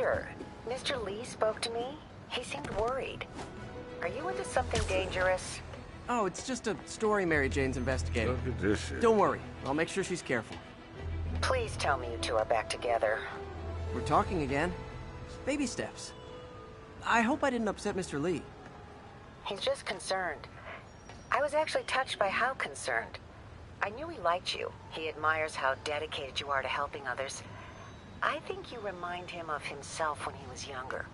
Peter, Mr. Lee spoke to me. He seemed worried. Are you into something dangerous? Oh, it's just a story Mary Jane's investigating. Look at this shit. Don't worry. I'll make sure she's careful. Please tell me you two are back together. We're talking again. Baby steps. I hope I didn't upset Mr. Lee. He's just concerned. I was actually touched by how concerned. I knew he liked you. He admires how dedicated you are to helping others. I think you remind him of himself when he was younger.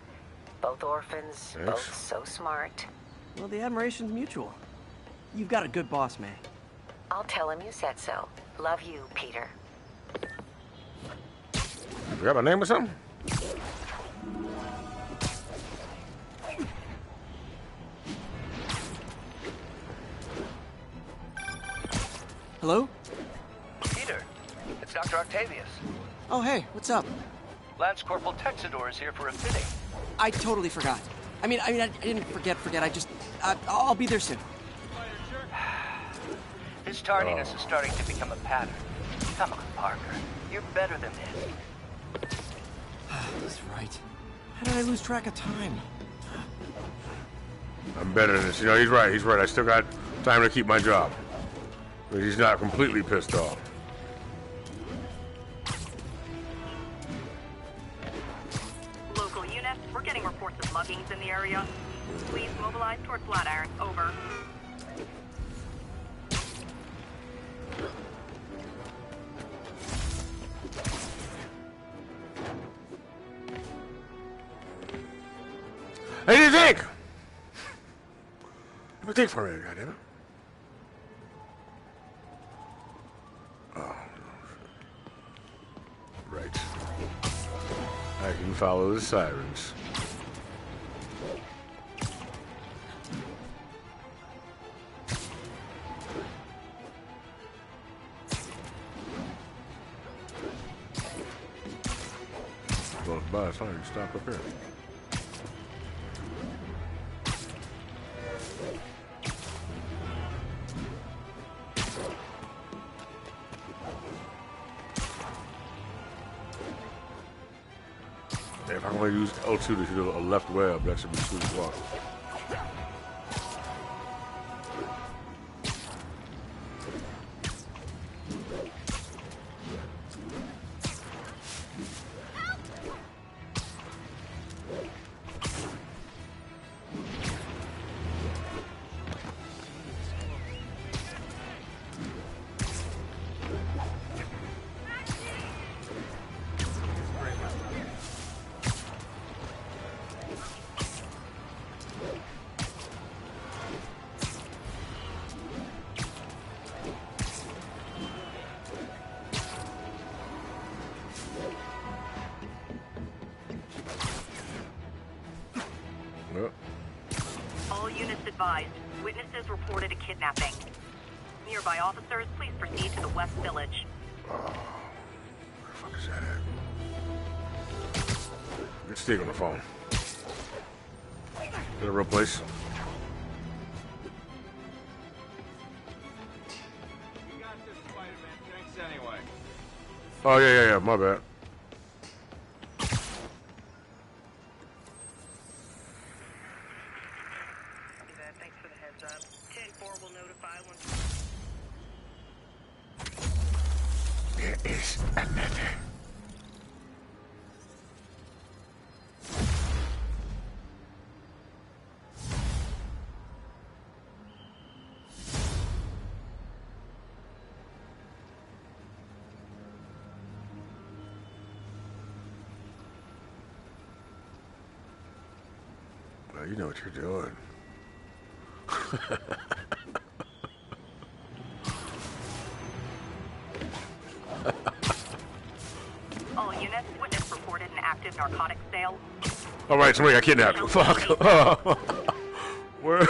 Both orphans, Thanks. both so smart. Well, the admiration's mutual. You've got a good boss, May. I'll tell him you said so. Love you, Peter. You got my name or something? Hello? Peter, it's Dr. Octavius. Oh, hey, what's up? Lance Corporal Texador is here for a fitting. I totally forgot. I mean, I didn't forget. I just, I'll be there soon. His tardiness is starting to become a pattern. Come on, Parker. You're better than this. He's right. How did I lose track of time? I'm better than this. You know, he's right. He's right. I still got time to keep my job. But he's not completely pissed off. Local units, we're getting reports of muggings in the area. Please mobilize toward Flatiron. Over. Hey, what do you think? What do you think for a minute, goddammit? Oh, right. I can follow the sirens. Well, by fine, stop up here. If I'm going to use L2 to do a left web, that should be sweet as well. All units advised. Witnesses reported a kidnapping. Nearby officers, please proceed to the West Village. Where the fuck is that at? Get Steve on the phone. Is that a real place? You got this, Spider-Man. Thanks anyway. Oh, yeah, my bad. Thanks for the heads up. 10-4 will notify once. There is another. Well, you know what you're doing. All units, witness reported an active narcotics sale. All right, somebody got kidnapped. Fuck. Where?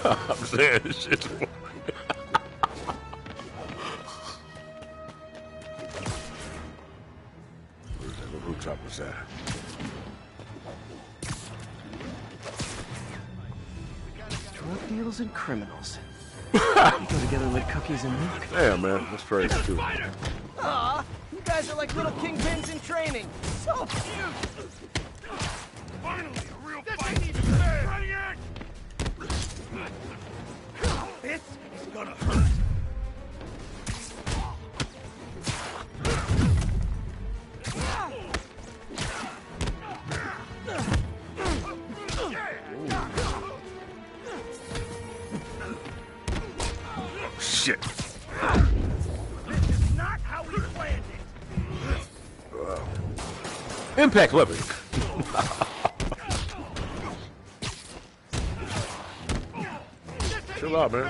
I'm saying this shit's funny. Where's that? What rooftop was that? Drug deals and criminals. They go together like cookies and milk. Damn, man, that's crazy too. Aw, you guys are like little kingpins in training. So cute. Finally, a real fight! Ready it! This is gonna hurt. Shit. This is not how we planned it. Impact weapon. Chill out, man. I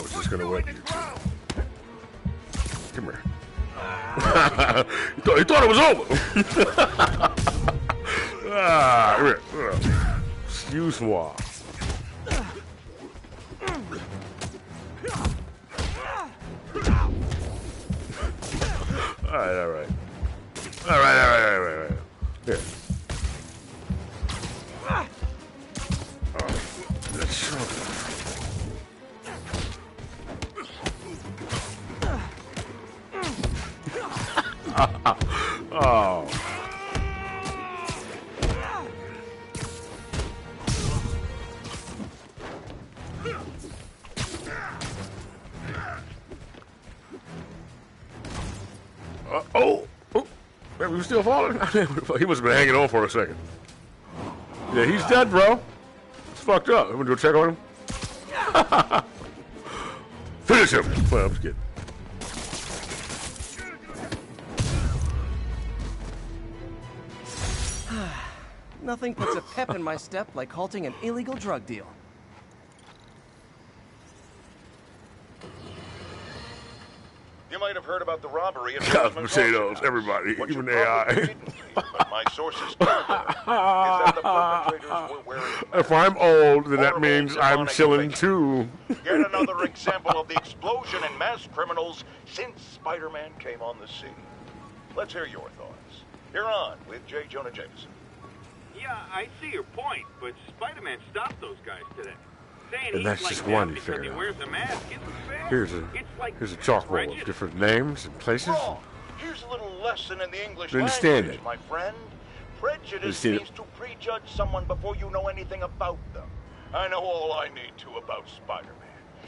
was just gonna whip you. Come here. He thought it was over. Ah, here. Excuse moi. All right. Here. That's oh. Oh. Man, we were still falling? He must have been hanging on for a second. Yeah, he's dead, bro. It's fucked up. I'm gonna go check on him. Finish him. Well, I'm just kidding. Nothing puts a pep in my step like halting an illegal drug deal. You might have heard about the robbery at Couch Roseman potatoes, Culture everybody, House. What even you probably AI. didn't hear, but my sources told me, is that the perpetrators were wearing If I'm old, then that horrible means I'm demonic chilling faces. too. Yet another example of the explosion in mass criminals since Spider-Man came on the scene. Let's hear your thoughts. You're on with J. Jonah Jameson. Yeah, I see your point, but Spider-Man stopped those guys today. Saying And he's that's like just them one you because figured he out. wears a mask isn't fair. Here's a chalkboard of prejudice. different names and places. Wrong. Here's a little lesson in the English You understand language, it? my friend. Prejudice Understand it? means to prejudge someone before you know anything about them. I know all I need to about Spider-Man.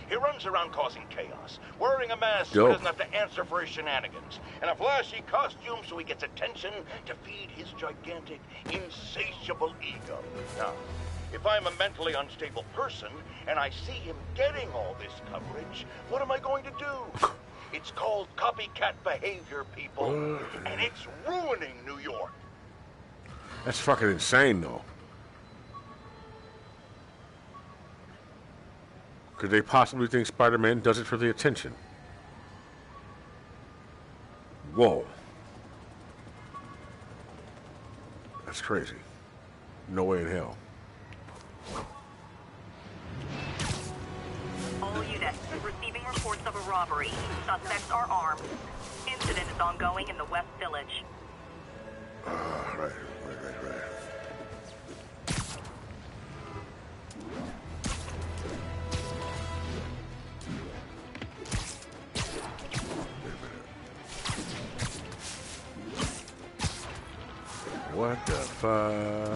He runs around causing chaos, wearing a mask so Dope. he doesn't have to answer for his shenanigans, and a flashy costume so he gets attention to feed his gigantic, insatiable ego. Now, if I'm a mentally unstable person and I see him getting all this coverage, what am I going to do? It's called copycat behavior, people, and it's ruining New York. That's fucking insane, though. Could they possibly think Spider-Man does it for the attention? Whoa. That's crazy. No way in hell. All units receiving reports of a robbery. Suspects are armed. Incident is ongoing in the West Village. Right. What the fuck?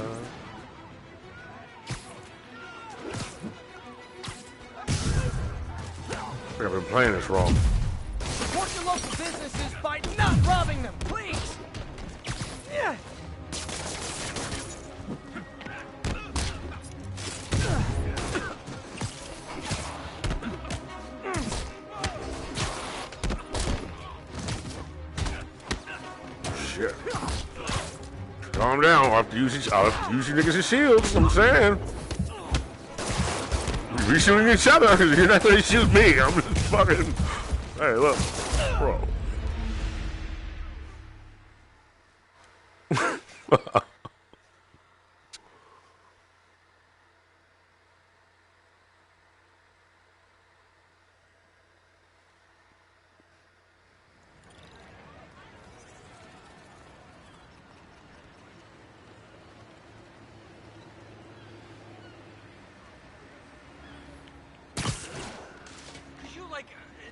I think I've been playing this wrong. Support your local businesses by not robbing them, please! Yeah. Shit. Calm down. I'll have to use you niggas as shields. I'm saying. We shooting each other because you're not going to shoot me. I'm just fucking. Hey, look, bro.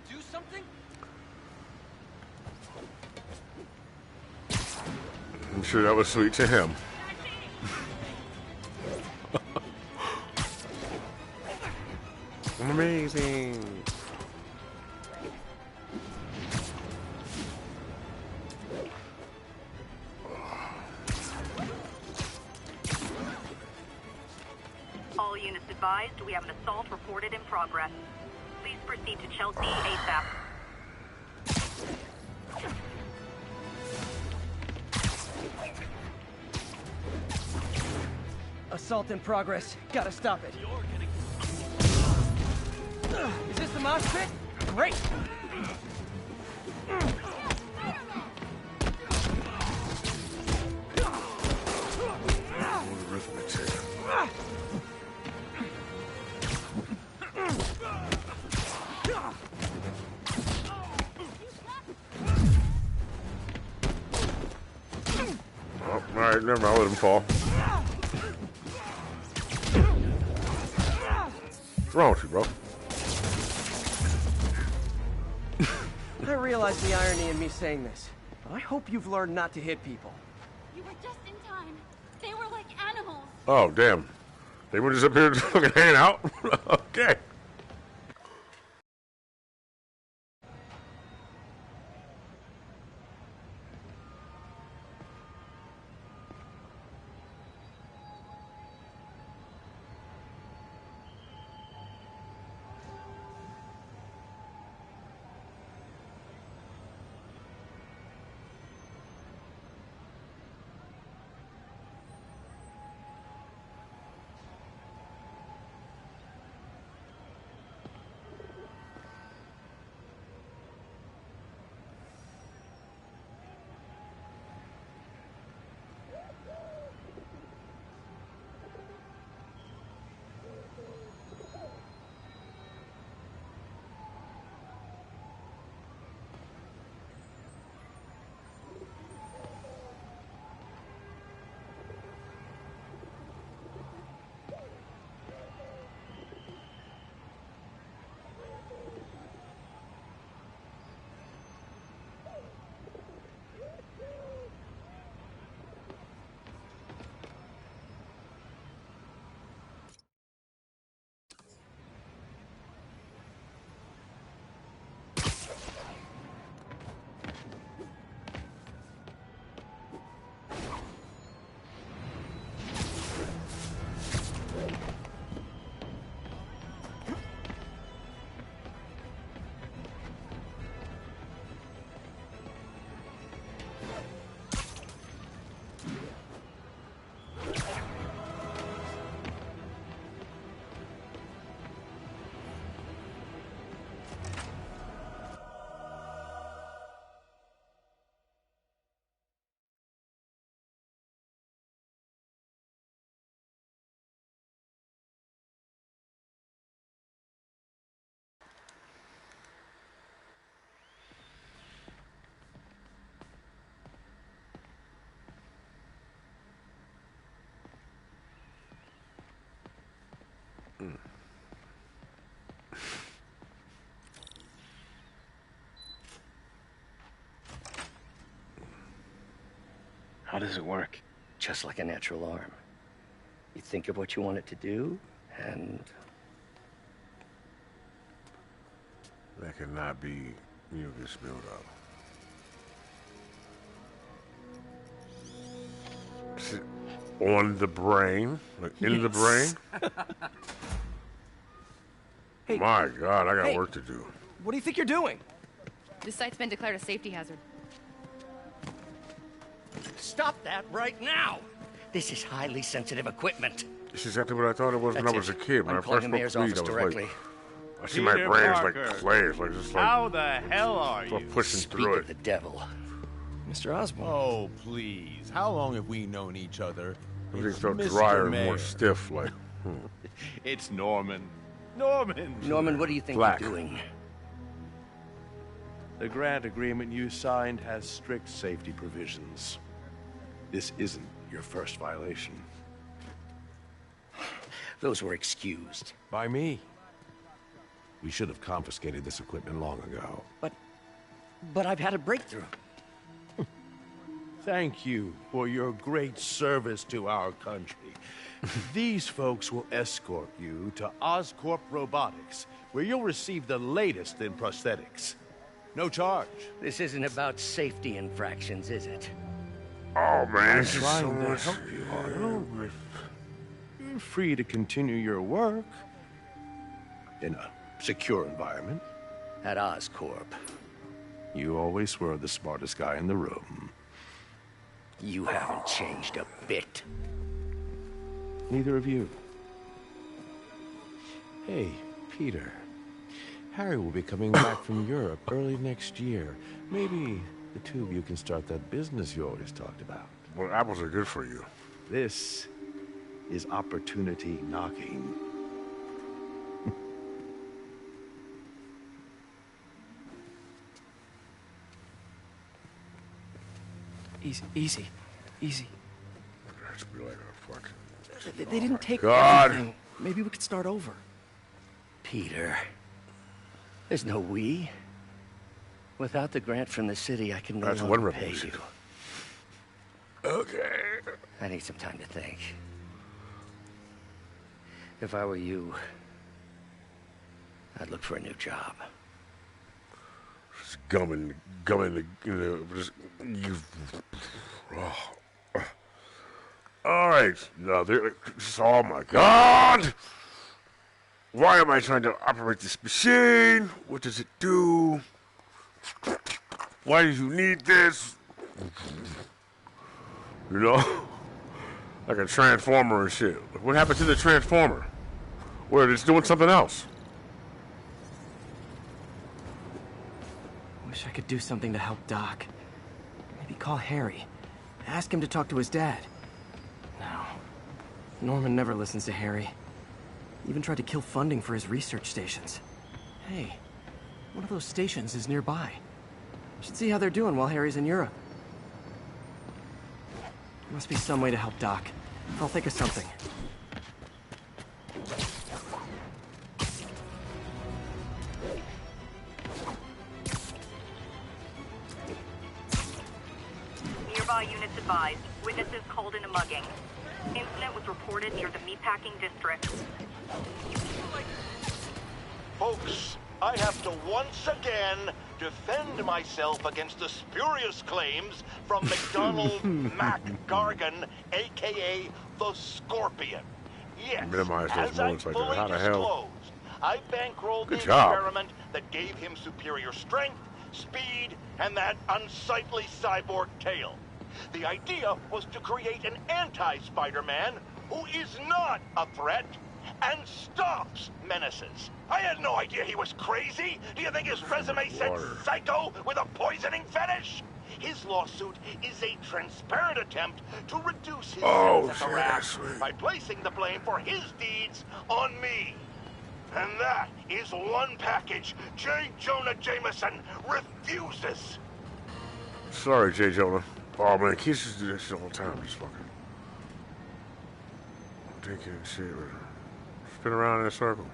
do something? I'm sure that was sweet to him. Amazing. All units advised, we have an assault reported in progress. Please proceed to Chelsea ASAP. Assault in progress. Gotta stop it. Is this the mosh pit? Great! Arithmetic. Oh, alright, never mind, I'll let him fall. What's wrong with you, bro? I realize the irony in me saying this. I hope you've learned not to hit people. You were just in time. They were like animals. Oh, damn. They were just up here fucking hanging out? Okay. How does it work? Just like a natural arm. You think of what you want it to do, and That cannot be mucus buildup. On the brain? Like in the brain? Hey, My God, I got Hey. work to do. what do you think you're doing? This site's been declared a safety hazard. stop that right now! This is highly sensitive equipment. This is exactly what I thought it was when I was a kid. When I'm I calling first the mayor's smoked weed, office I was directly. like, I see my Peter brain is Parker. like clay. It's like just like How the hell are you? pushing Speak through of it. the devil. Mr. Osborn. Oh, please. How long have we known each other? Everything's It's so Mr. drier and Mayor. more stiff. Like, It's Norman. Norman! Norman, what do you think Black. you're doing? The grant agreement you signed has strict safety provisions. This isn't your first violation. Those were excused. By me. We should have confiscated this equipment long ago. But I've had a breakthrough. Thank you for your great service to our country. These folks will escort you to Oscorp Robotics, where you'll receive the latest in prosthetics. No charge. This isn't about safety infractions, is it? Oh, man. I'm This is so trying to much. help you, Arnold. You're free to continue your work in a secure environment. At Oscorp. You always were the smartest guy in the room. You haven't changed a bit. Neither of you. Hey, Peter. Harry will be coming back from Europe early next year. Maybe the two of you can start that business you always talked about. Well, apples are good for you. This is opportunity knocking. Easy. Let's be like a fucking... They didn't take God. everything. Maybe we could start over. Peter, there's no we. Without the grant from the city, I can no That's longer one pay revolution. you. Okay. I need some time to think. If I were you, I'd look for a new job. Just gumming the, just, you... Oh. All right. Now, oh, my God. Why am I trying to operate this machine? What does it do? Why do you need this? You know? Like a transformer and shit. What happened to the transformer? Where it's doing something else. Wish I could do something to help Doc. Maybe call Harry. Ask him to talk to his dad. No. Norman never listens to Harry. Even tried to kill funding for his research stations. Hey, one of those stations is nearby. Should see how they're doing while Harry's in Europe. Must be some way to help Doc. I'll think of something. Nearby units advised. Witnesses called in a mugging. Incident was reported near the meatpacking district. Folks, I have to once again defend myself against the spurious claims from McDonald Mac Gargan, a.k.a. the Scorpion. Yes, Minimize those as I moments like that. fully How the hell? disclosed, I bankrolled Good the job. experiment that gave him superior strength, speed, and that unsightly cyborg tail. The idea was to create an anti-Spider-Man who is not a threat and stops menaces. I had no idea he was crazy. Do you think his resume said Water. psycho with a poisoning fetish? His lawsuit is a transparent attempt to reduce his Oh, sentence as a shit, rap that's sweet. by placing the blame for his deeds on me. And that is one package J. Jonah Jameson refuses. Sorry, J. Jonah. Oh, man, kids just do that shit all the time. Just fucking... Taking shit. Spin around in a circle.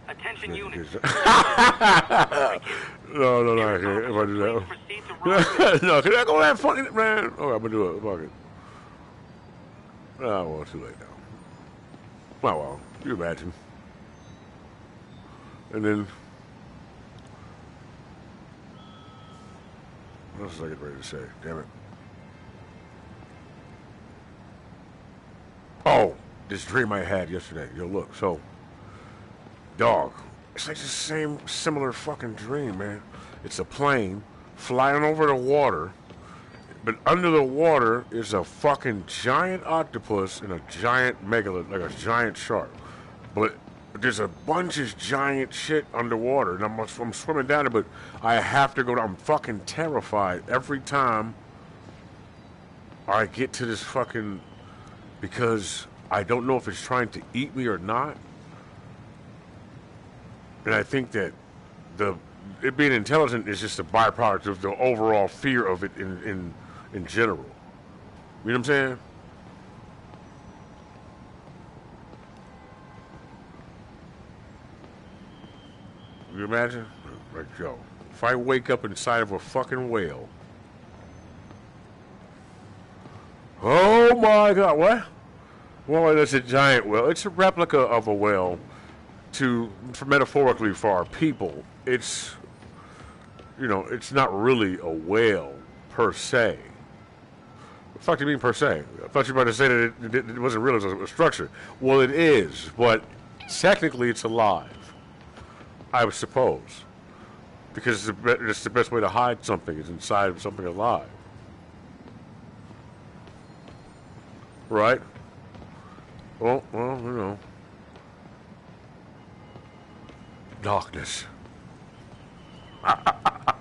Attention units. No, I can't. If I do that. No, can I go that funny, man? Oh, I'm gonna do it. Fuck it. Oh, well, too late now. Well, you imagine. And then... What else was I getting ready to say? Damn it. Oh, this dream I had yesterday. Yo, look, so... Dog. It's like the same, similar fucking dream, man. It's a plane flying over the water, but under the water is a fucking giant octopus and a giant megalith, like a giant shark. But there's a bunch of giant shit underwater, and I'm swimming down it, but I have to go down. I'm fucking terrified every time I get to this fucking... Because I don't know if it's trying to eat me or not. And I think that it being intelligent is just a byproduct of the overall fear of it in general. You know what I'm saying? imagine? Like, yo, if I wake up inside of a fucking whale. Oh my God, what? Well, it's a giant whale. It's a replica of a whale for metaphorically for our people. It's, you know, it's not really a whale per se. What the fuck do you mean per se? I thought you were about to say that it wasn't real as a structure. Well, it is, but technically it's alive, I would suppose. Because it's the best way to hide something is inside of something alive. Right? Well, you know. Darkness. I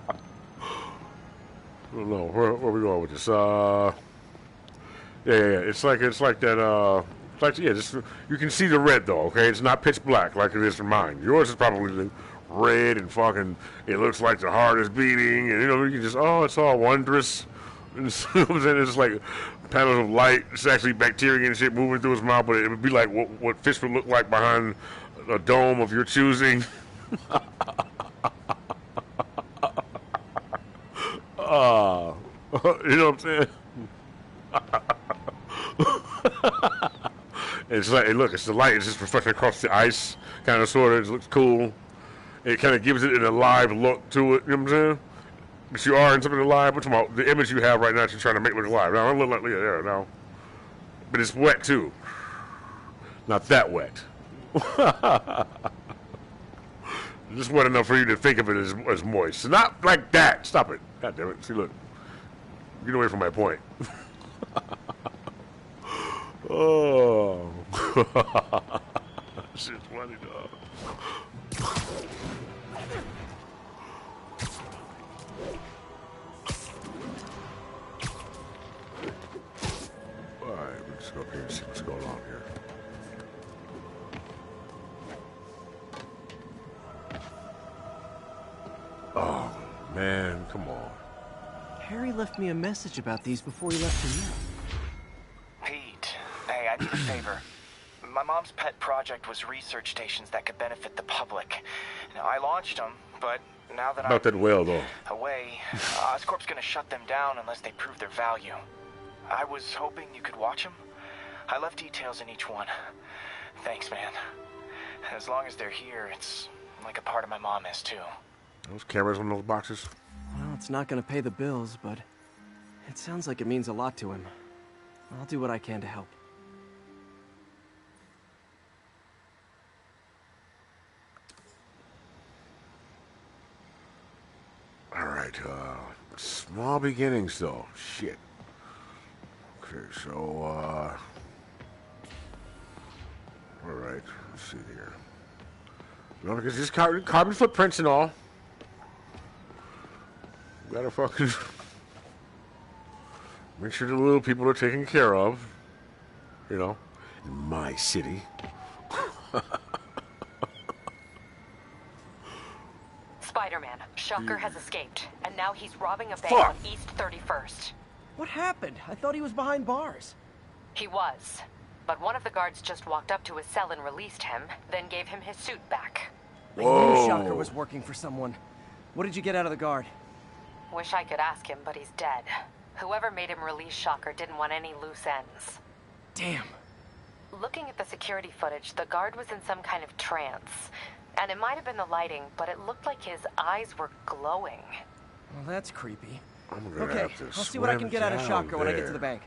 don't know. Where are we going with this? Yeah. It's like that. Just, you can see the red though. Okay, it's not pitch black like it is in mine. Yours is probably red and fucking. It looks like the heart is beating, and you know you can just it's all wondrous. And it's like panels of light. It's actually bacteria and shit moving through his mouth, but it would be like what fish would look like behind a dome of your choosing. You know what I'm saying? It's like, hey, look, it's the light. It's just reflecting across the ice, kind of, sort of. It looks cool. It kind of gives it an alive look to it. You know what I'm saying? But you are in something alive. What's about the image you have right now? You're trying to make it look alive. Now, I look like now, but it's wet too. Not that wet. Just wet enough for you to think of it as moist. Not like that. Stop it. God damn it. See, look. Get away from my point. Oh. Shit's funny, dog. Alright, let's go up here and see what's going on here. Oh, man, come on. Harry left me a message about these before he left for you. Pete, hey, I need a favor. My mom's pet project was research stations that could benefit the public. Now, I launched them, but now that About that whale, though. away, Oscorp's gonna shut them down unless they prove their value. I was hoping you could watch them. I left details in each one. Thanks, man. As long as they're here, it's like a part of my mom is, too. Those cameras on those boxes? Well, it's not gonna pay the bills, but it sounds like it means a lot to him. I'll do what I can to help. Alright, small beginnings, though. Shit. Okay, so, alright, let's see here. No, because just carbon footprints and all. Gotta fucking make sure the little people are taken care of. You know, in my city. Spider-Man, Shocker has escaped, and now he's robbing a bank on East 31st. What happened? I thought he was behind bars. He was, but one of the guards just walked up to his cell and released him, then gave him his suit back. I knew Shocker was working for someone. What did you get out of the guard? Wish I could ask him, but he's dead. Whoever made him release Shocker didn't want any loose ends. Damn. Looking at the security footage, the guard was in some kind of trance. And it might have been the lighting, but it looked like his eyes were glowing. Well, that's creepy. I'm gonna Okay, have to I'll see what I can get out of Shocker when I get to there. the bank.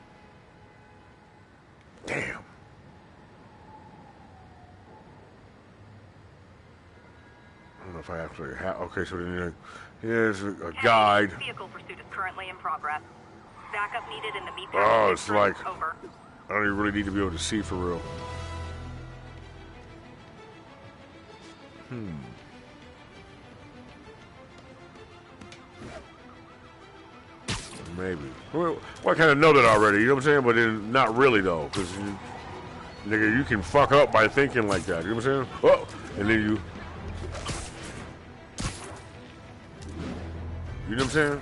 Damn. I don't know if I actually have. Okay, so then here's a guide. Vehicle pursuit is currently in progress. Backup needed in the meat Oh, package it's district. like Over. I don't even really need to be able to see for real. Maybe. Well, I kind of know that already, you know what I'm saying? But then not really, though, because, nigga, you can fuck up by thinking like that, you know what I'm saying? Oh, and then you... You know what I'm saying?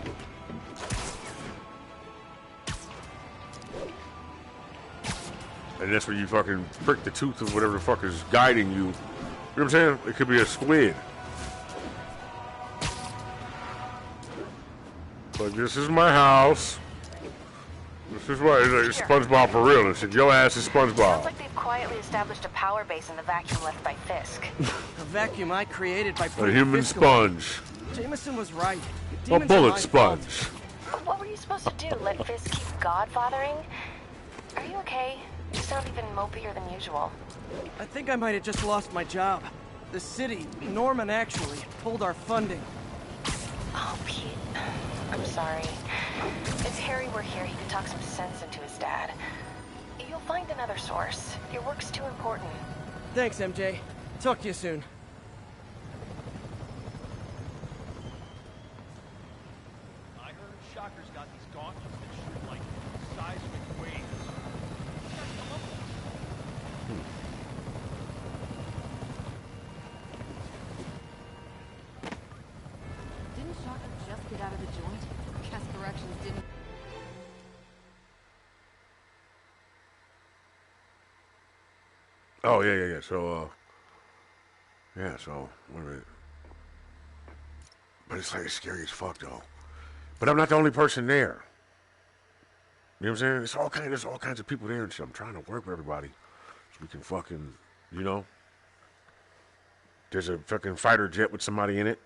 And that's where you fucking prick the tooth of whatever the fuck is guiding you. You know what I'm saying? It could be a squid. Like, this is my house. This is why it's like SpongeBob for real and shit. Your ass is SpongeBob. Sounds like they've quietly established a power base in the vacuum left by Fisk. A vacuum I created by A human sponge. Jameson was right. A bullet sponge. What were you supposed to do? Let Fisk keep godfathering? Are you okay? You sound even mopier than usual. I think I might have just lost my job. The city, Norman actually, pulled our funding. Oh, Pete. I'm sorry. If Harry were here, he could talk some sense into his dad. You'll find another source. Your work's too important. Thanks, MJ. Talk to you soon. I heard Shocker's got these gauntlets that shoot like seismic waves. Didn't Shocker just get out of the joint? Guess corrections didn't. Oh, yeah. So, wait a minute. But it's like scary as fuck, though. But I'm not the only person there. You know what I'm saying? There's all kinds of people there and shit. I'm trying to work with everybody so we can fucking, you know. There's a fucking fighter jet with somebody in it.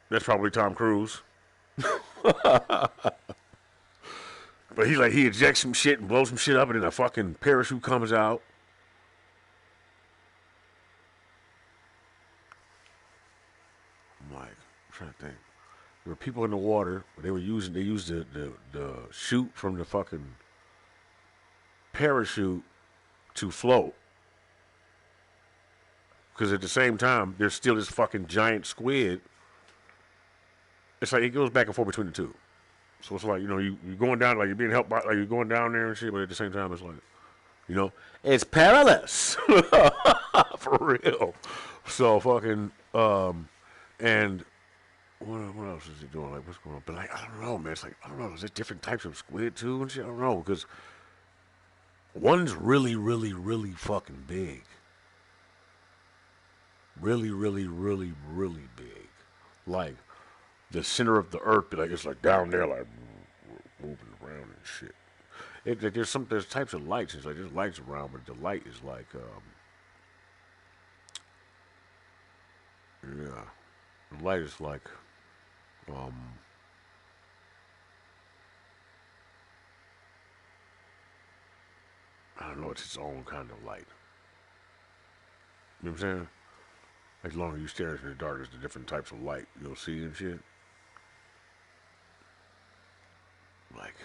That's probably Tom Cruise. But he ejects some shit and blows some shit up, and then a fucking parachute comes out. I'm like, I'm trying to think. There were people in the water, but they used the chute from the fucking parachute to float. Because at the same time, there's still this fucking giant squid. It's like it goes back and forth between the two. So it's like, you know, you're going down, like you're being helped by, like you're going down there and shit, but at the same time, it's like, you know, it's perilous. For real. So fucking, and what else is he doing? Like, what's going on? But like, I don't know, man. It's like, I don't know. Is there different types of squid too and shit? I don't know, because one's really, really, really fucking big. Really, really, really, really big. Like, the center of the earth, like it's like down there, like moving around and shit. There's types of lights. It's like there's lights around, but the light is like, the light is like, I don't know. It's its own kind of light. You know what I'm saying? Like, as long as you stare into the dark, there's the different types of light you'll see and shit. Like,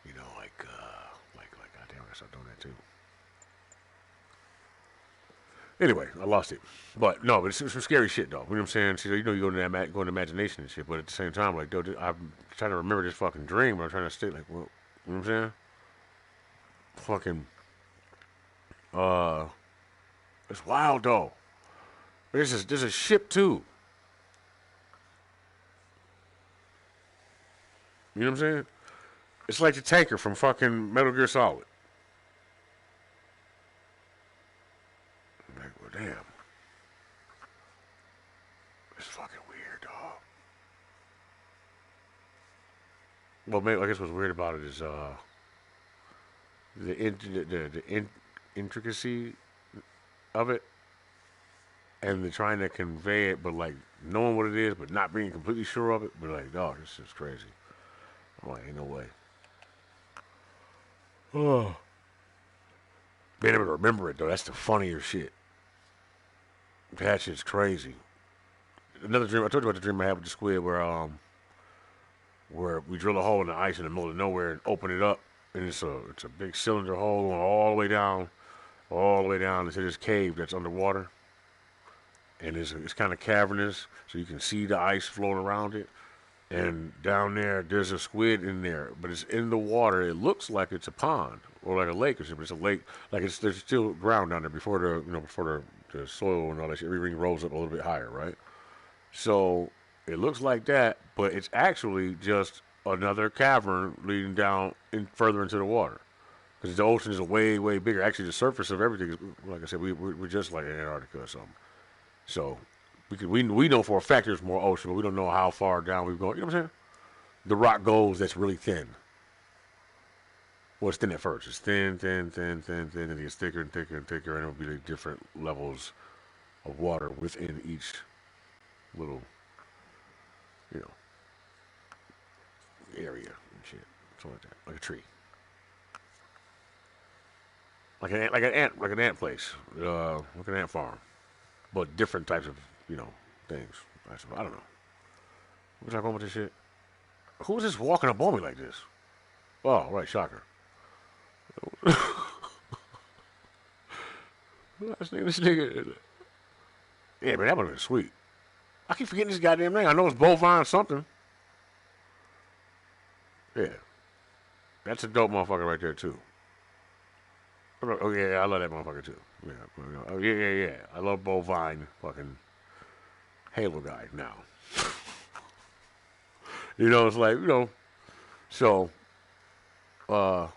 you know, like, goddamn, I start doing that too. Anyway, I lost it. But, no, but it's some scary shit, though. You know what I'm saying? So, you know, you go into imagination and shit, but at the same time, like, dude, I'm trying to remember this fucking dream, but I'm trying to stay, like, well, you know what I'm saying? Fucking, it's wild, though. But there's a ship, too. You know what I'm saying? It's like the tanker from fucking Metal Gear Solid. I'm like, well, damn. It's fucking weird, dog. Well, maybe, I guess what's weird about it is the intricacy of it, and they're trying to convey it, but like knowing what it is, but not being completely sure of it. But like, dog, this is crazy. I'm like, ain't no way. Oh. Being able to remember it, though, that's the funnier shit. That shit's crazy. Another dream, I told you about the dream I had with the squid where we drill a hole in the ice in the middle of nowhere and open it up, and it's a big cylinder hole going all the way down into this cave that's underwater. And it's kind of cavernous, so you can see the ice floating around it. And down there, there's a squid in there, but it's in the water. It looks like it's a pond or like a lake or something. But it's a lake, like there's still ground down there before the soil and all that shit. Everything rose up a little bit higher, right? So it looks like that, but it's actually just another cavern leading down further into the water. Because the ocean is way, way bigger. Actually, the surface of everything is, like I said, we're just like Antarctica or something. So We know for a fact there's more ocean, but we don't know how far down we've gone. You know what I'm saying? The rock goes that's really thin. Well, it's thin at first. It's thin, and it gets thicker and thicker and thicker, and it'll be like different levels of water within each little, you know, area and shit. Something like that. Like a tree. Like an ant place. Like an ant farm. But different types of, you know, things. I don't know. What's I going with this shit? Who is this walking up on me like this? Oh, right, shocker. This nigga. Yeah, man, that would have been sweet. I keep forgetting this goddamn name. I know it's Bovine something. Yeah. That's a dope motherfucker right there, too. Oh, yeah, I love that motherfucker, too. Yeah, oh, yeah. I love Bovine fucking Halo guy now. You know, it's like, you know, so, what was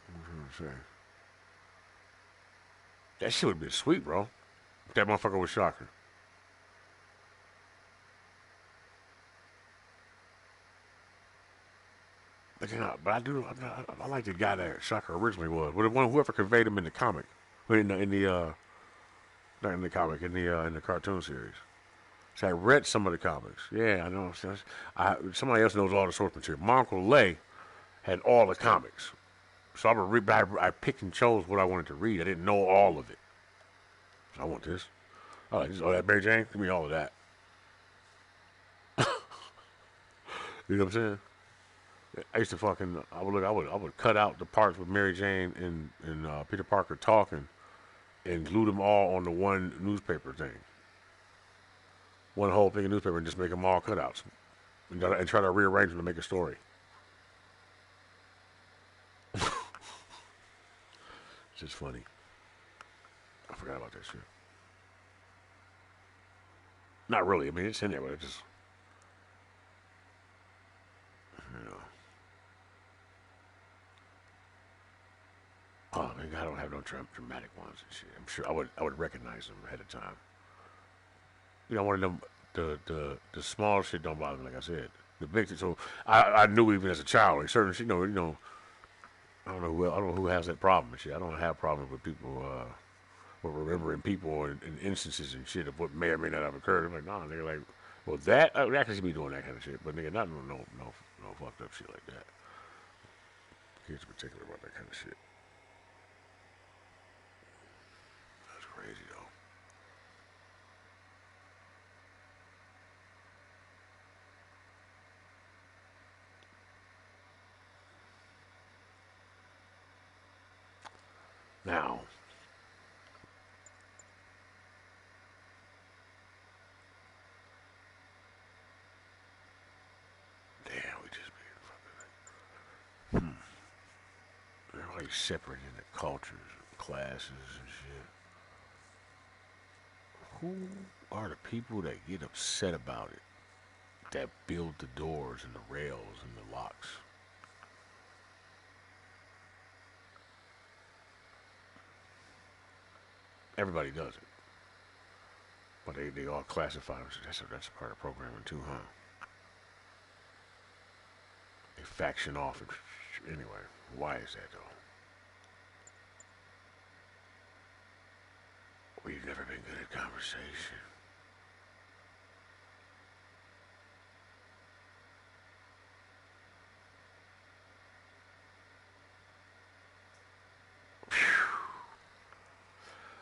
I going to say? That shit would have been sweet, bro. If that motherfucker was Shocker. But you know, I like the guy that Shocker originally was. Well, the one whoever conveyed him in the comic, in the cartoon series. So I read some of the comics. Yeah, I know. Somebody else knows all the source material. My Uncle Lay had all the comics. So I picked and chose what I wanted to read. I didn't know all of it. So I want this. I like this. Oh, that Mary Jane? Give me all of that. You know what I'm saying? I used to I would cut out the parts with Mary Jane and Peter Parker talking and glue them all on the one newspaper thing. One whole thing of newspaper and just make them all cutouts. And try to rearrange them to make a story. It's just funny. I forgot about that shit. Not really. I mean, it's in there, but it just, you know. Oh, man, I don't have no dramatic ones and shit. I'm sure I would recognize them ahead of time. You know, one of them, the small shit don't bother me, like I said. The big shit, so I knew even as a child, like certain shit, you know, I don't know who has that problem and shit. I don't have problems with people, with remembering people and instances and shit of what may or may not have occurred. I'm like, nah, nigga, like, well, that I can see me doing that kind of shit, but nigga, not no fucked up shit like that. Kids in particular about that kind of shit. That's crazy though. Now, damn, we just being fucking. Everybody's separated into cultures, and classes, and shit. Who are the people that get upset about it? That build the doors and the rails and the locks? Everybody does it. But they all classify them. So that's a part of programming too, huh? They faction off. Anyway, why is that though? We've never been good at conversation.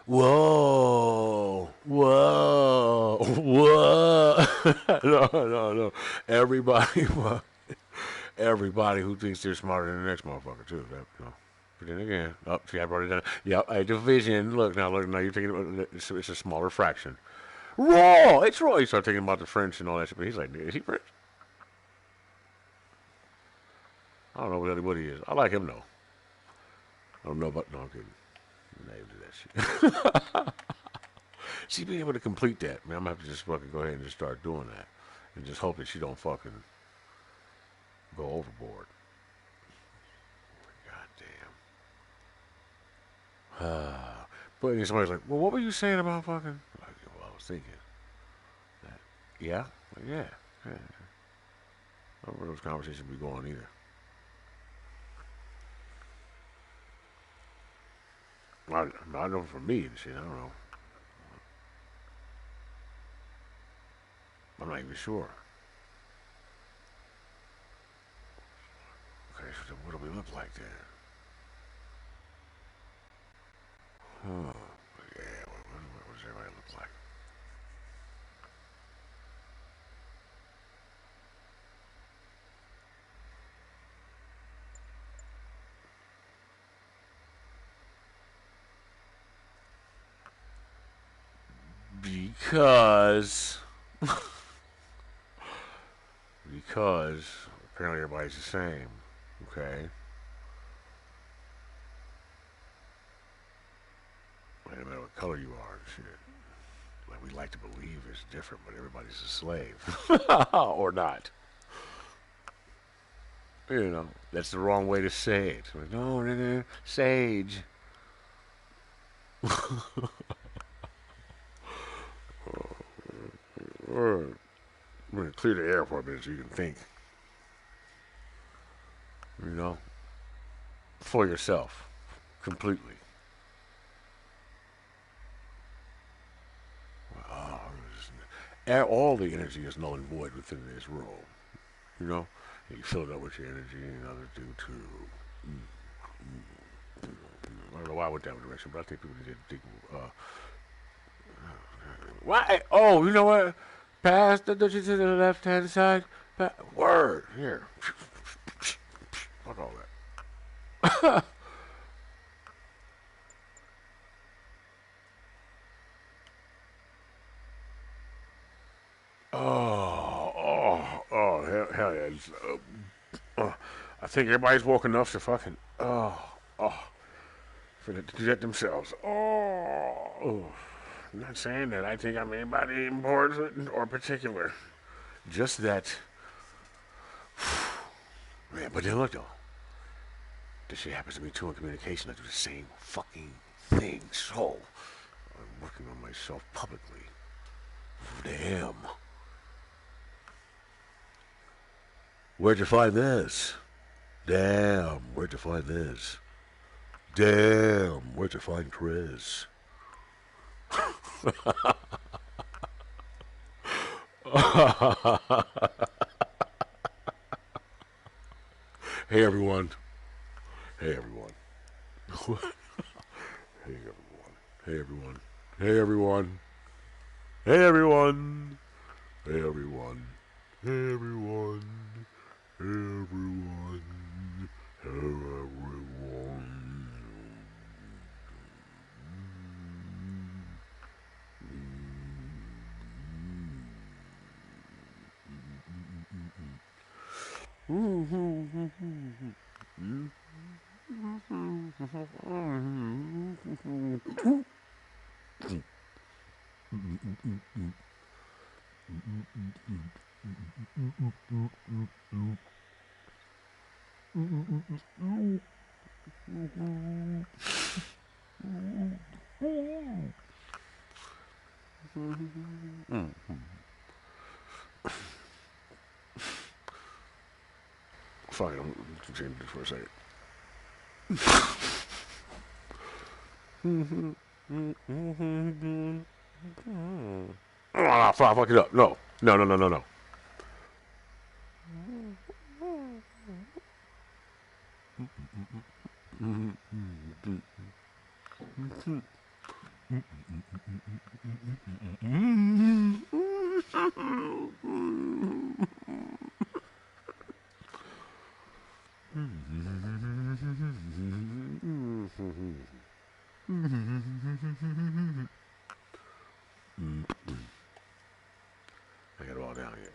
Whoa. No. Everybody who thinks they're smarter than the next motherfucker, too. No. But then again, see, I brought it down. Yep, a division. Look, now, you're thinking it's a smaller fraction. Raw! It's raw. You start thinking about the French and all that shit, but he's like, is he French? I don't know what he is. I like him, though. I don't know about, no, I'm kidding. I'm not even do that shit. She being able to complete that, man, I'm gonna have to just fucking go ahead and just start doing that. And just hope that she don't fucking go overboard. God damn. But somebody's like, well, what were you saying about fucking? was thinking. Yeah? Yeah. I don't remember those conversations be going either. I know for me and shit, I don't know. I'm not even sure. Okay, so what do we look like then? Huh. Yeah, what does everybody look like? Because apparently everybody's the same. Okay. No matter what color you are and shit. Like we like to believe it's different, but everybody's a slave. Or not. You know, that's the wrong way to say it. Like, no, nigga, Sage. I'm going to clear the air for a minute so you can think. You know? For yourself. Completely. All the energy is null and void within this room. You know? And you fill it up with your energy, and others do too. I don't know why I went that direction, but I think people did think. Why? Oh, you know what? Pass the to the left-hand side. Word. Here. Fuck all that. Hell yeah. I think everybody's woke enough to fucking, for them to do that themselves. I'm not saying that I think I'm anybody important or particular. Just that, man, but then look though. This shit happens to me too in communication. I do the same fucking thing. So, I'm working on myself publicly. Damn. Where'd you find this? Damn, where'd you find this? Damn, where'd you find Chris? Hey everyone. Hey everyone. Hey everyone. Hey everyone. Hey everyone. Hey everyone. Hey everyone. Hey everyone. Hey everyone. Hey everyone. Fuck it, I'm changing this for a second. Oh, fuck it up. No. No. I got it all down here.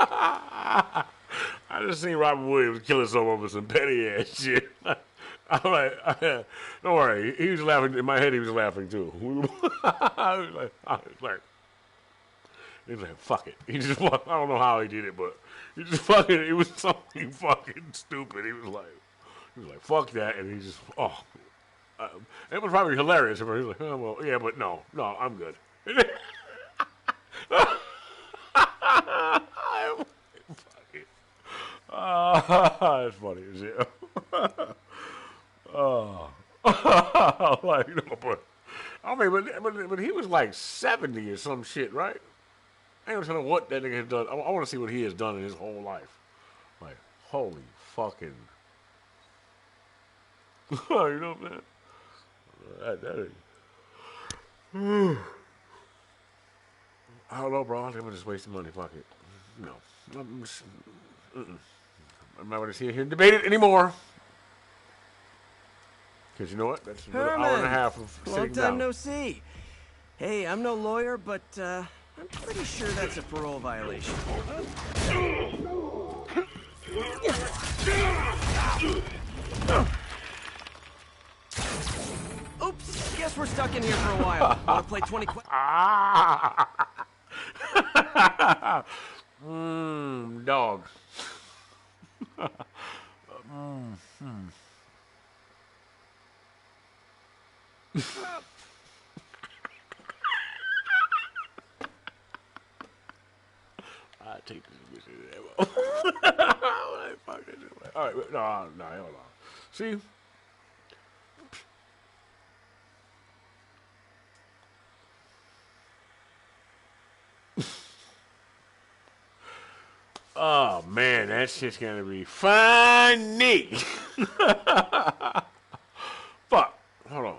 I just seen Robin Williams killing someone for some petty ass shit. I'm like, don't worry. He was laughing. In my head, he was laughing too. I was like, fuck it. He just, I don't know how he did it, but he just fucking, it was something fucking stupid. He was like, fuck that. And he just, it was probably hilarious. He was like, oh, well, yeah, but no, I'm good. That's funny as hell. Like, no, but I mean, but he was like 70 or some shit, right? I ain't telling what that nigga has done. I want to see what he has done in his whole life. Like, holy fucking, you know, man. That is. I don't know, bro. I think I'm just wasting money. Fuck it. No, I'm not going to sit here and debate it anymore. Because you know what? That's another hour and a half of sitting long down. time no see. Hey, I'm no lawyer, but I'm pretty sure that's a parole violation. Oops, guess we're stuck in here for a while. Want to play 20 Dog. I take this bitch. All right, no, hell no. See? Oh man, that shit's gonna be funny. Fuck. Hold on.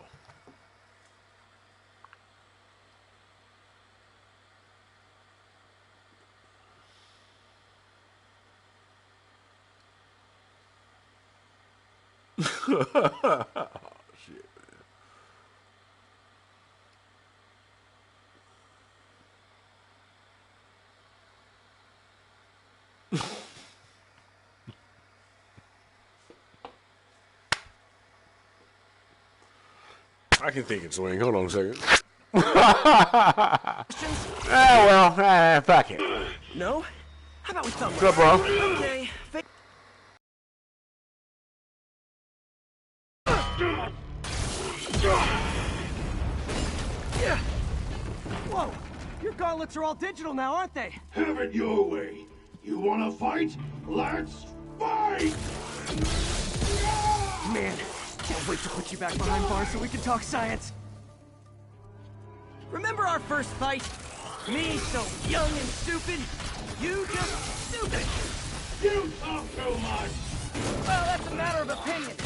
Oh, shit, man. I can think and swing. Hold on a second. Fuck it. No? How about we thumb? What's up, bro? Okay. Yeah. Whoa! Your gauntlets are all digital now, aren't they? Have it your way. You wanna fight? Let's fight! Man, can't wait to put you back behind bars so we can talk science. Remember our first fight? Me so young and stupid, you just stupid. You talk too much! Well, that's a matter of opinion.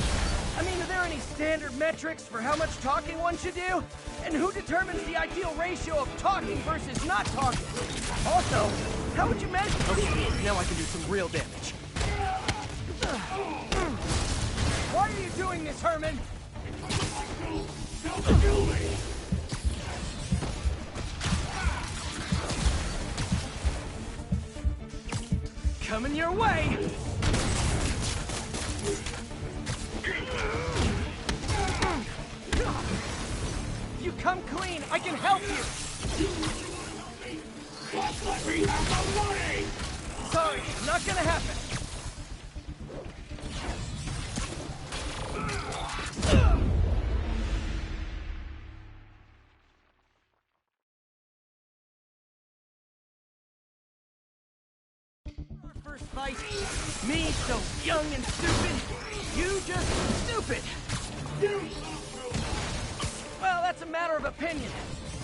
I mean, are there any standard metrics for how much talking one should do? And who determines the ideal ratio of talking versus not talking? Also, how would you measure? Okay, now I can do some real damage. Why are you doing this, Herman? Don't kill me! Coming your way! You come clean, I can help you! Just let me have the money! Sorry, not gonna happen. Our first fight, me so young and stupid, you just stupid. Well, that's a matter of opinion.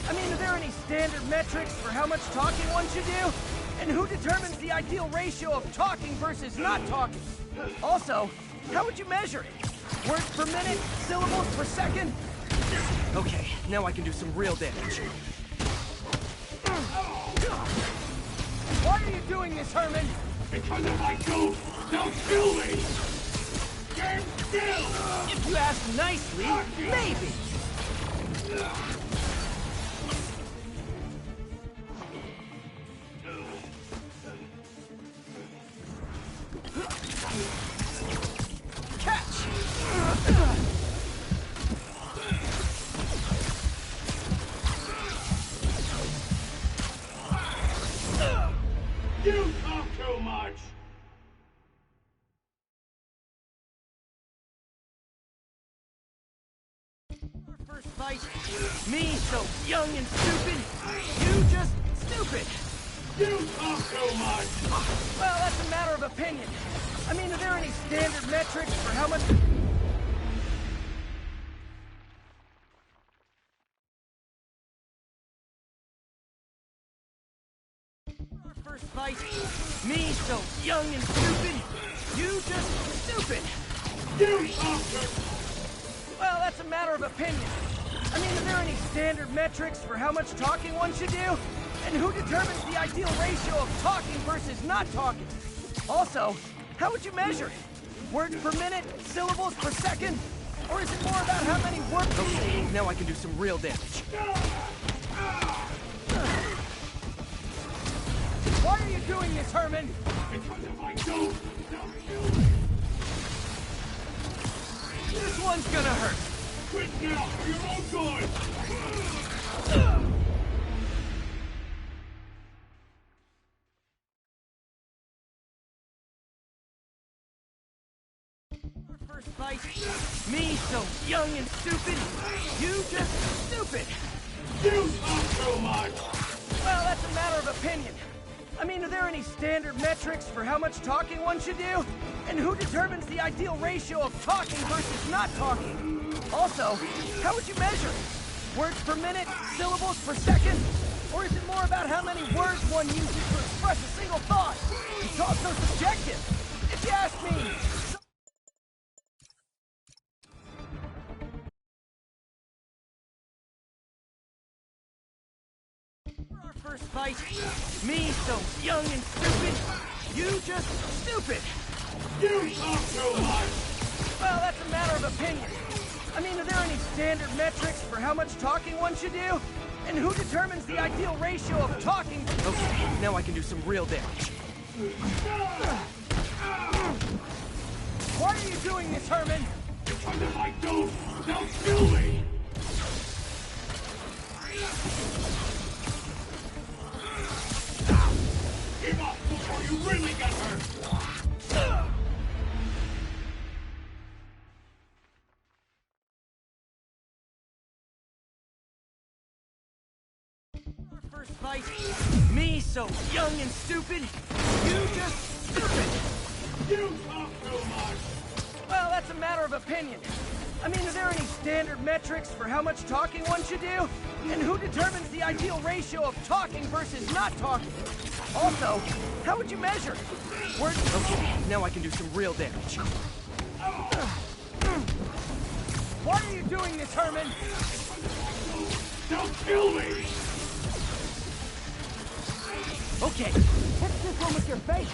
I mean, are there any standard metrics for how much talking one should do? And who determines the ideal ratio of talking versus not talking? Also, how would you measure it? Words per minute? Syllables per second? Okay, now I can do some real damage. Why are you doing this, Herman? Because if I don't, they'll kill me! Stand still! If you ask nicely, maybe. You talk too much! First fight, me so young and stupid, you just stupid. You talk too much! Well, that's a matter of opinion. I mean, are there any standard metrics for how much... First fight, me so young and stupid, you just stupid. You talk too... Well, that's a matter of opinion. I mean, are there any standard metrics for how much talking one should do? And who determines the ideal ratio of talking versus not talking? Also, how would you measure it? Words per minute? Syllables per second? Or is it more about how many words... Okay, now I can do some real damage. Why are you doing this, Herman? Because if I don't, they'll kill me! This one's gonna hurt. Quit now, for your own good! First fight, me so young and stupid, you just stupid. You talk too much! Well, that's a matter of opinion. I mean, are there any standard metrics for how much talking one should do? And who determines the ideal ratio of talking versus not talking? Also, how would you measure it? Words per minute? Syllables per second? Or is it more about how many words one uses to express a single thought? It's also subjective. If you ask me... First fight, me so young and stupid, you just stupid. You talk too much! Well, that's a matter of opinion. I mean, are there any standard metrics for how much talking one should do? And who determines the ideal ratio of talking? Okay, now I can do some real damage. Why are you doing this, Herman? Because if I don't, they'll kill me! Give up before you really get hurt! First fight, me so young and stupid, you just stupid. You talk too much! Well, that's a matter of opinion. I mean, are there any standard metrics for how much talking one should do? And who determines the ideal ratio of talking versus not talking? Also, how would you measure it? Words... Okay, now I can do some real damage. Why are you doing this, Herman? Don't kill me! Okay, hit this one with your face.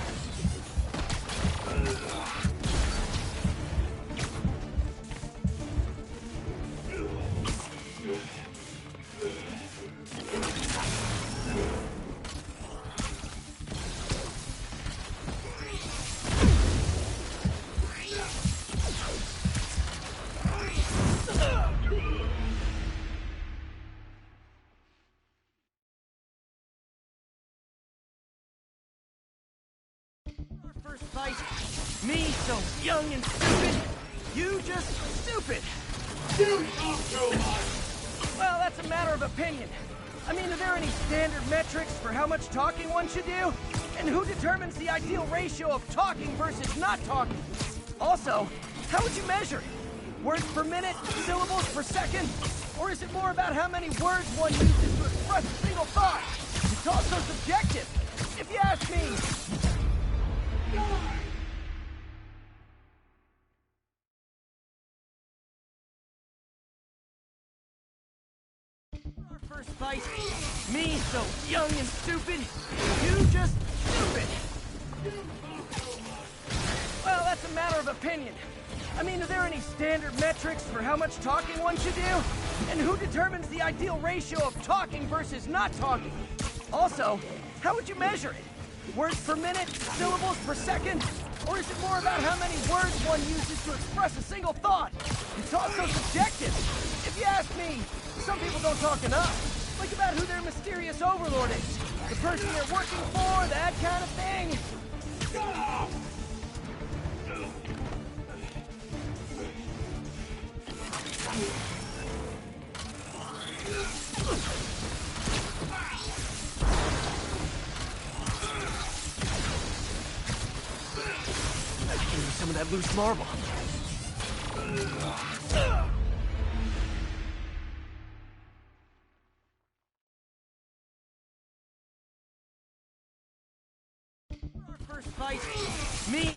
First fight, me so young and stupid, you just stupid. You talk too much! Well, that's a matter of opinion. I mean, are there any standard metrics for how much talking one should do? And who determines the ideal ratio of talking versus not talking? Also, how would you measure it? Words per minute? Syllables per second? Or is it more about how many words one uses to express a single thought? It's also subjective. If you ask me... First fight, me so young and stupid, you just stupid. Well, that's a matter of opinion. I mean, are there any standard metrics for how much talking one should do? And who determines the ideal ratio of talking versus not talking? Also, how would you measure it? Words per minute? Syllables per second? Or is it more about how many words one uses to express a single thought? It's also subjective. If you ask me, some people don't talk enough. Like about who their mysterious overlord is. The person you're working for, that kind of thing. Give me some of that loose marble. Our first fight, me.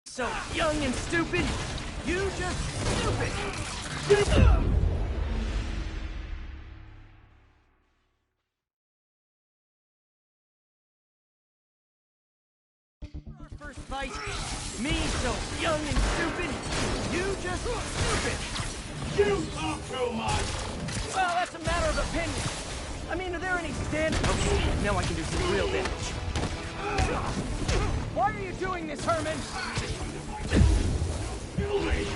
So young and stupid, you just stupid! Our first fight, me so young and stupid, you just stupid! You talk too much! Well, that's a matter of opinion. I mean, are there any standards? Okay, now I can do some real damage. Why are you doing this, Herman? Kill me!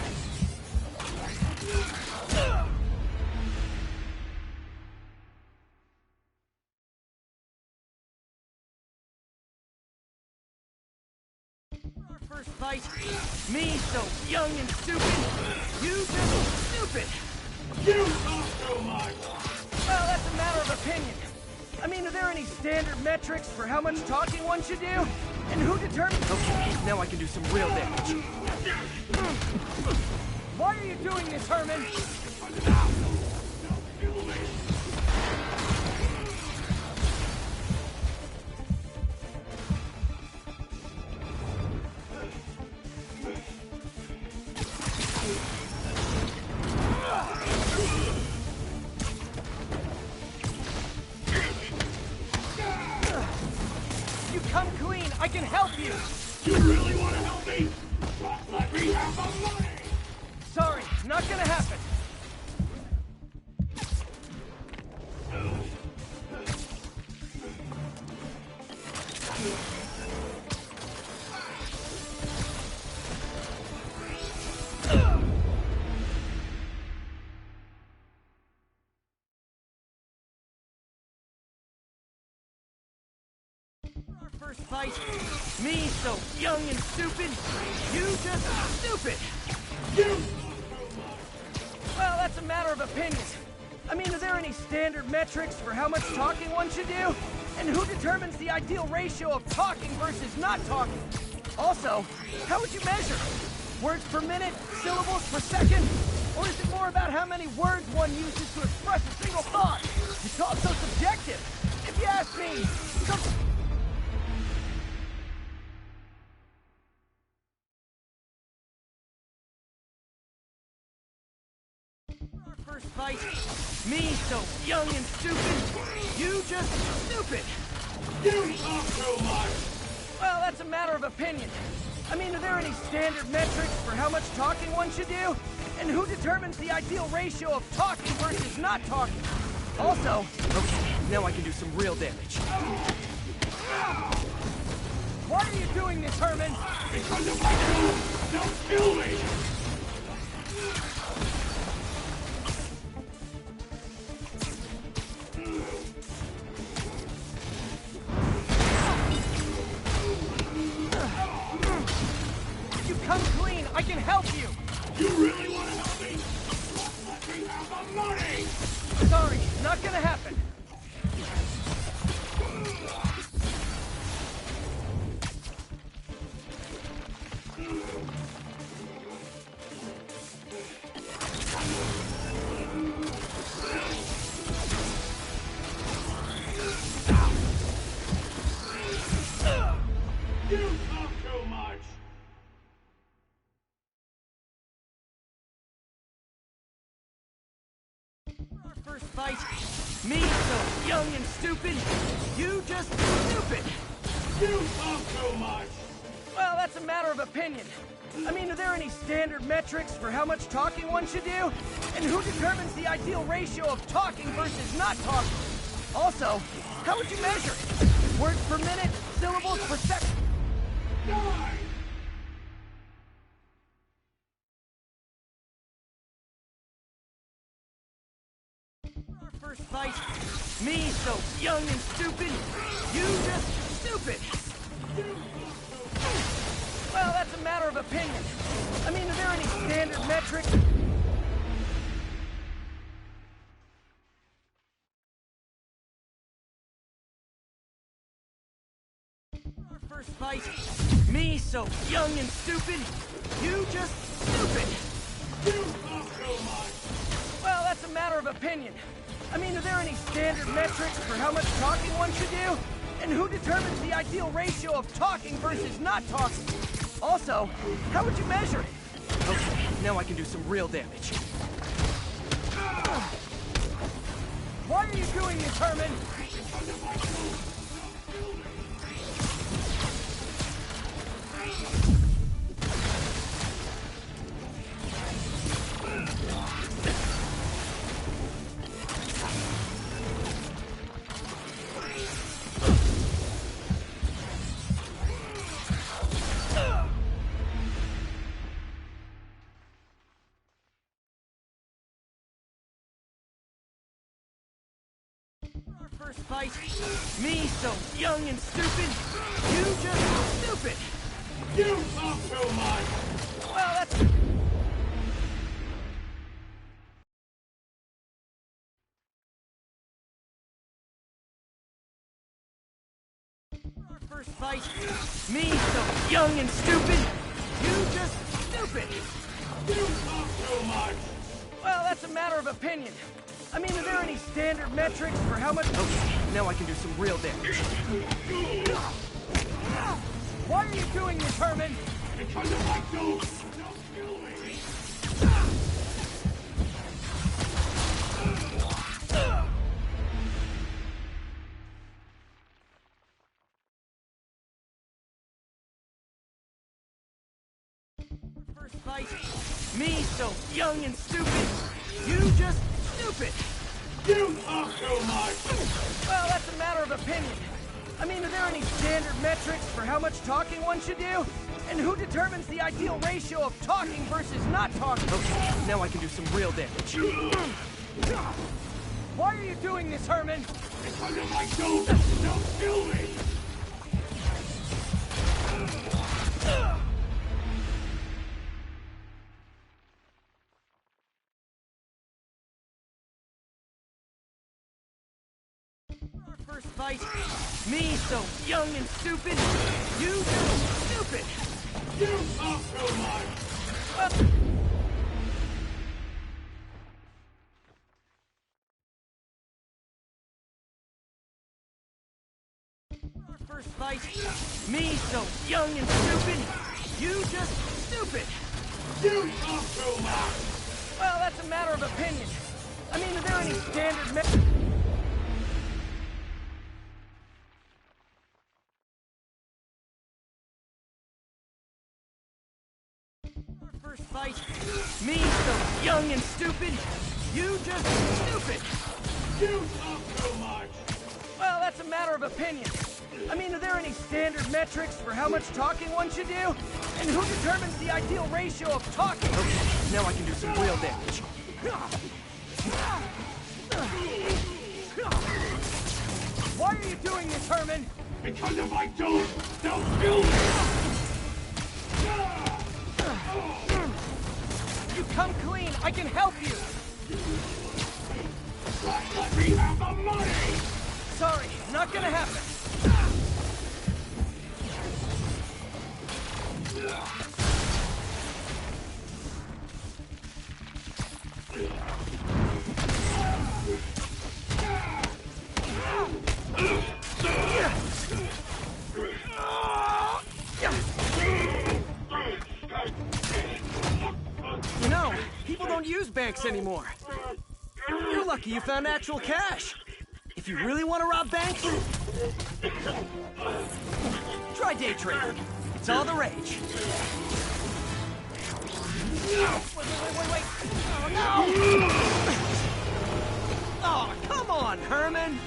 Our first fight, me so young and stupid, you just stupid! You talk too much! Well, that's a matter of opinion. I mean, are there any standard metrics for how much talking one should do? And who determines... Okay, now I can do some real damage. Why are you doing this, Herman? You come clean, I can help you! You really want to help me? Let me have the money! Sorry, not gonna happen. fight? Me so young and stupid? You just stupid! Well, that's a matter of opinion. I mean, are there any standard metrics for how much talking one should do? And who determines the ideal ratio of talking versus not talking? Also, how would you measure? Words per minute? Syllables per second? Or is it more about how many words one uses to express a single thought? It's all so subjective. If you ask me, Our first fight, me so young and stupid, you just stupid. You talk too much. Well, that's a matter of opinion. I mean, are there any standard metrics for how much talking one should do? And who determines the ideal ratio of talking versus not talking? Also, okay, now I can do some real damage. Why are you doing this, Herman? Because if I do, don't kill me. If you come clean, I can help you. You really want to help me? Let me have the money. Sorry, not gonna happen. You talk too much. Our first fight, me so young and stupid, you just stupid. You talk too much. Well, that's a matter of opinion. I mean, are there any standard metrics for how much talking one should do? And who determines the ideal ratio of talking versus not talking? Also, how would you measure it? Words per minute? Syllables per second? Die. Our first fight, me so young and stupid, you just stupid. Well, that's a matter of opinion. I mean, are there any standard metrics? Our first fight, me so young and stupid, you just stupid. You talk too much. Well, that's a matter of opinion. I mean, are there any standard metrics for how much talking one should do? And who determines the ideal ratio of talking versus not talking? Also, how would you measure it? Okay, now I can do some real damage. Why are you doing this, Herman? Our first fight, me so young and stupid, you just stupid. You talk too much. Well, that's... Our first fight, me so young and stupid, you just stupid. You talk too much. Well, that's a matter of opinion. I mean, are there any standard metrics for how much... Okay, now I can do some real damage. Why are you doing this, Herman? Because if I don't kill me. First fight, me so young and stupid, you just stupid. You talk too much. Well, that's a matter of opinion. I mean, are there any standard metrics for how much talking one should do? And who determines the ideal ratio of talking versus not talking? Okay, now I can do some real damage. Why are you doing this, Herman? Because if I don't kill me. First fight, me so young and stupid, you so stupid. You talk too much. First fight, me so young and stupid, you just stupid. You talk too much. Well, that's a matter of opinion. I mean, are there any standard First fight, me so young and stupid, you just stupid. You talk too much. Well, that's a matter of opinion. I mean, are there any standard metrics for how much talking one should do? And who determines the ideal ratio of talking? Okay, now I can do some real damage. Why are you doing this, Herman? Because if I don't, they'll kill me. You come clean, I can help you. Let me have the money. Sorry, not gonna happen. You know, people don't use banks anymore. You're lucky you found actual cash. If you really want to rob banks, try day trading. It's all the rage. Wait. Oh, no! Oh, come on, Herman!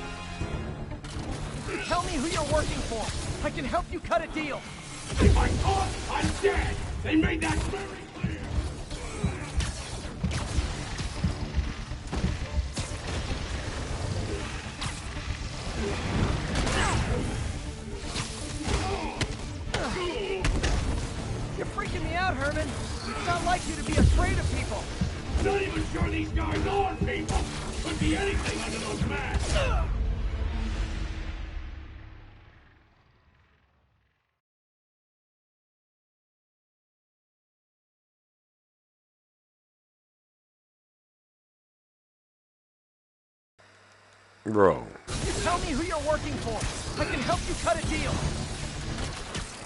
Tell me who you're working for. I can help you cut a deal. If I talk, I'm dead. They made that very clear. You're freaking me out, Herman. It's not like you to be afraid of people. Not even sure these guys are people. Could be anything under those masks. Bro. You tell me who you're working for. I can help you cut a deal.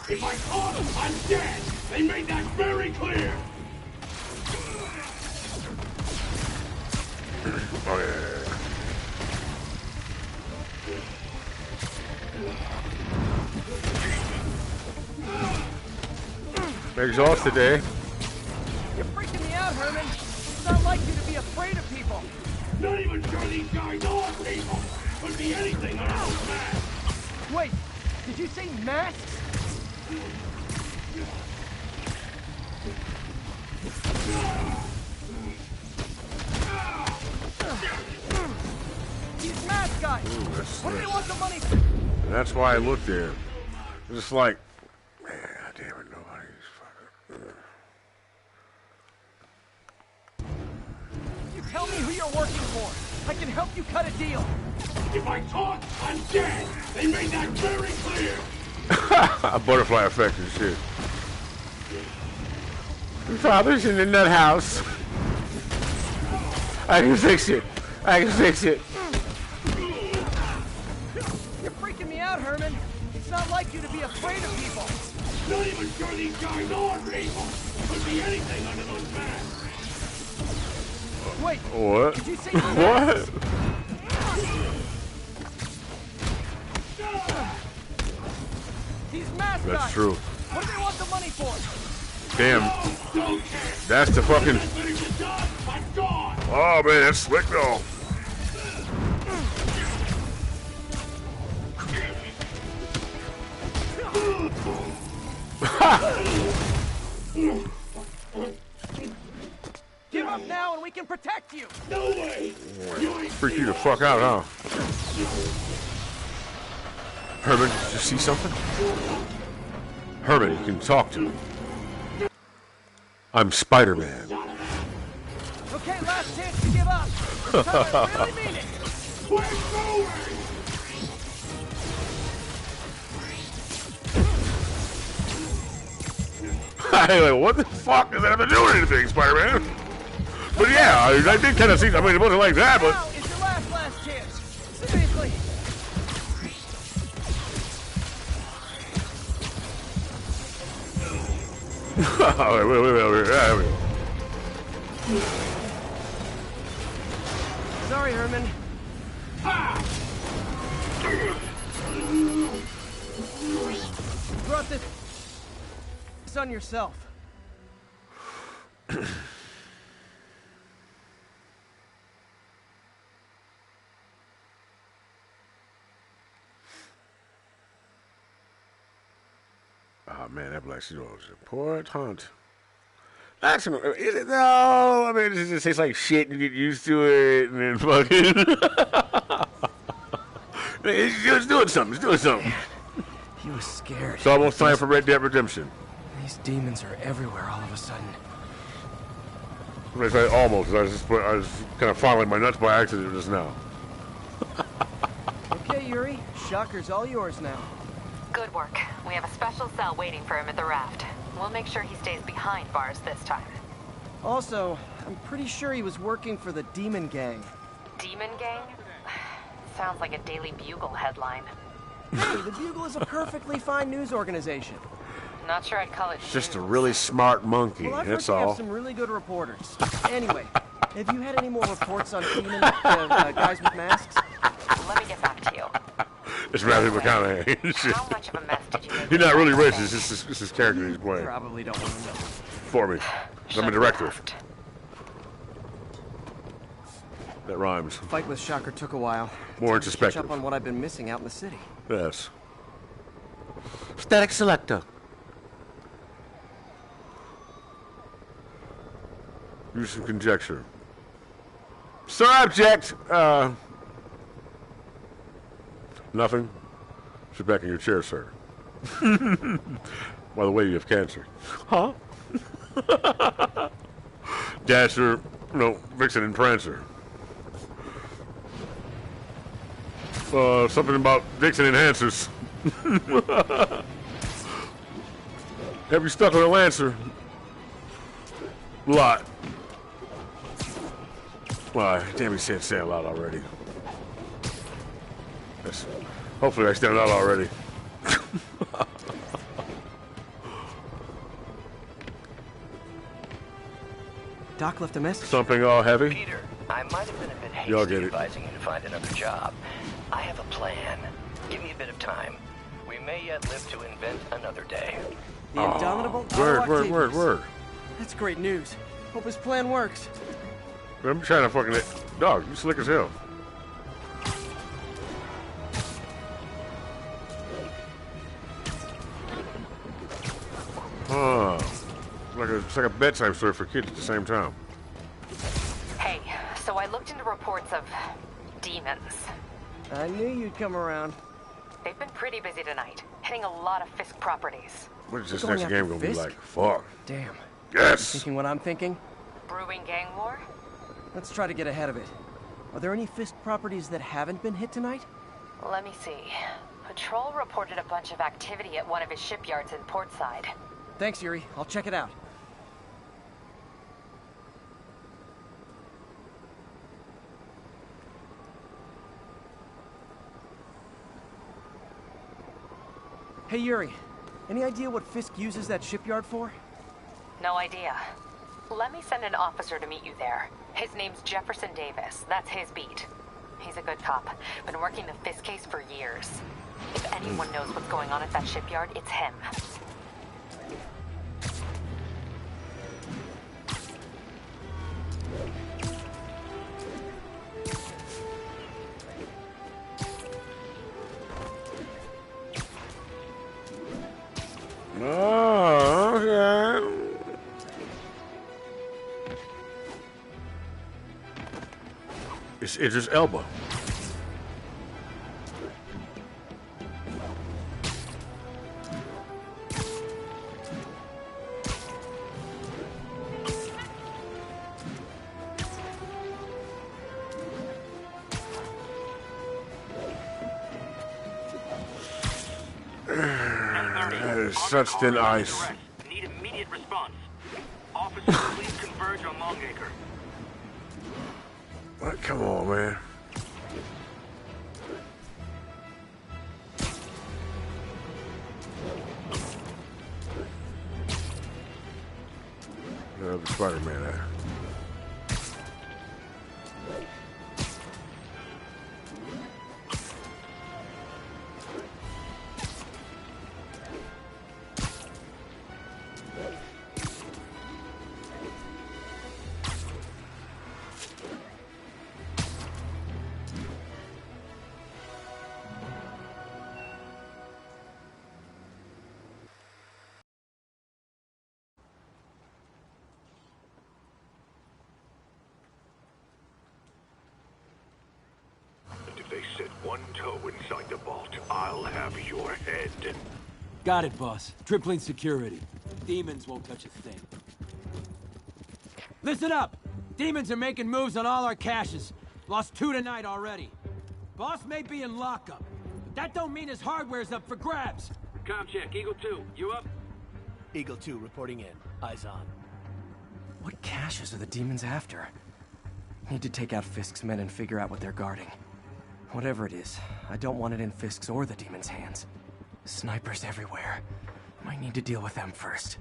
If I talk, I'm dead. They made that very clear. Oh, yeah. Exhausted, eh? You're freaking me out, Herman. It's not like you to be afraid of people. Not even sure these guys are people. Could be anything under those masks. Wait, did you say masks? These mask guys. Ooh, what do they want the money for? And that's why I looked at him. Just like, man, damn it, nobody's fucking. You tell me who you're working for. I can help you cut a deal. If I talk, I'm dead. They made that very clear. A butterfly effect and shit. Your father's in the nut house. I can fix it. I can fix it. You're freaking me out, Herman. It's not like you to be afraid of people. Not even sure these guys are people. Could be anything under those masks. Wait. What? Did you say what? These mask That's guys. true. What do they want the money for? Damn. That's the fucking. Oh man, that's slick though. Give up now and we can protect you. No way. Freak you the fuck out, huh? Herman, did you see something? Herman, you can talk to me. I'm Spider-Man. Okay, last chance to give up. This time I really mean it. We're going. Like, what the fuck does that have to do with anything, Spider-Man? But yeah, I did kind of see. I mean, it wasn't like that, but. Now is your last chance. Seriously. Wait. There we go. Sorry, Herman. You brought this on yourself. Oh man, that Black Sheep was important. Actually, no, I mean, it just tastes like shit and you get used to it and then fucking. It's doing something. He was scared. It's almost time for Red Dead Redemption. These demons are everywhere all of a sudden. I say almost. I was kind of fondling my nuts by accident just now. Okay, Yuri. Shocker's all yours now. Good work. We have a special cell waiting for him at the raft. We'll make sure he stays behind bars this time. Also, I'm pretty sure he was working for the Demon Gang. Demon Gang? Sounds like a Daily Bugle headline. Hey, the Bugle is a perfectly fine news organization. Not sure I'd call it Just a really smart monkey, well, I've that's heard they all. have some really good reporters. Anyway, have you had any more reports on demon guys with masks? Let me get back to you. It's Matthew McConaughey. How much of a mess did you make? He's not really racist. It's his character he's playing. Probably don't want to know. For me. I'm a director. That rhymes. Fight with Shocker took a while. More Catch introspective. up on what I've been missing out in the city. Yes. Static selector. Use some conjecture. Sir, object. Nothing. Sit back in your chair, sir. By the way, you have cancer. Huh? Dasher, no, Vixen and Prancer. Something about Vixen enhancers. Have you stuck with a Lancer? Lot. Well, damn, he said say a lot already. Yes. Hopefully I stand out already. Doc left a message. Something all heavy? Peter, I might have been a bit Y'all hasty get it. advising you to find another job. I have a plan. Give me a bit of time. We may yet live to invent another day. The Indomitable Word. Octavius. That's great news. Hope his plan works. I'm trying to fucking... Dog, you slick as hell. Oh. It's like a bedtime story for kids at the same time. Hey, so I looked into reports of demons. I knew you'd come around. They've been pretty busy tonight, hitting a lot of Fisk properties. What is this Going next after game gonna be Fisk? like? Fuck. Damn. Yes! Thinking what I'm thinking? Brewing gang war? Let's try to get ahead of it. Are there any Fisk properties that haven't been hit tonight? Let me see. Patrol reported a bunch of activity at one of his shipyards in Portside. Thanks, Yuri. I'll check it out. Hey, Yuri. Any idea what Fisk uses that shipyard for? No idea. Let me send an officer to meet you there. His name's Jefferson Davis. That's his beat. He's a good cop. Been working the Fisk case for years. If anyone knows what's going on at that shipyard, it's him. Oh, okay. It's Idris Elba. That is such thin ice. Need immediate response. Officers, please converge on Longacre. What? Come on, man. Where's the Spider-Man at? If they set one toe inside the vault, I'll have your head. Got it, boss. Tripling security. Demons won't touch a thing. Listen up! Demons are making moves on all our caches. Lost 2 tonight already. Boss may be in lockup, but that don't mean his hardware's up for grabs. Com check, Eagle 2, you up? Eagle 2 reporting in. Eyes on. What caches are the demons after? Need to take out Fisk's men and figure out what they're guarding. Whatever it is, I don't want it in Fisk's or the demons' hands. Snipers everywhere. Might need to deal with them first.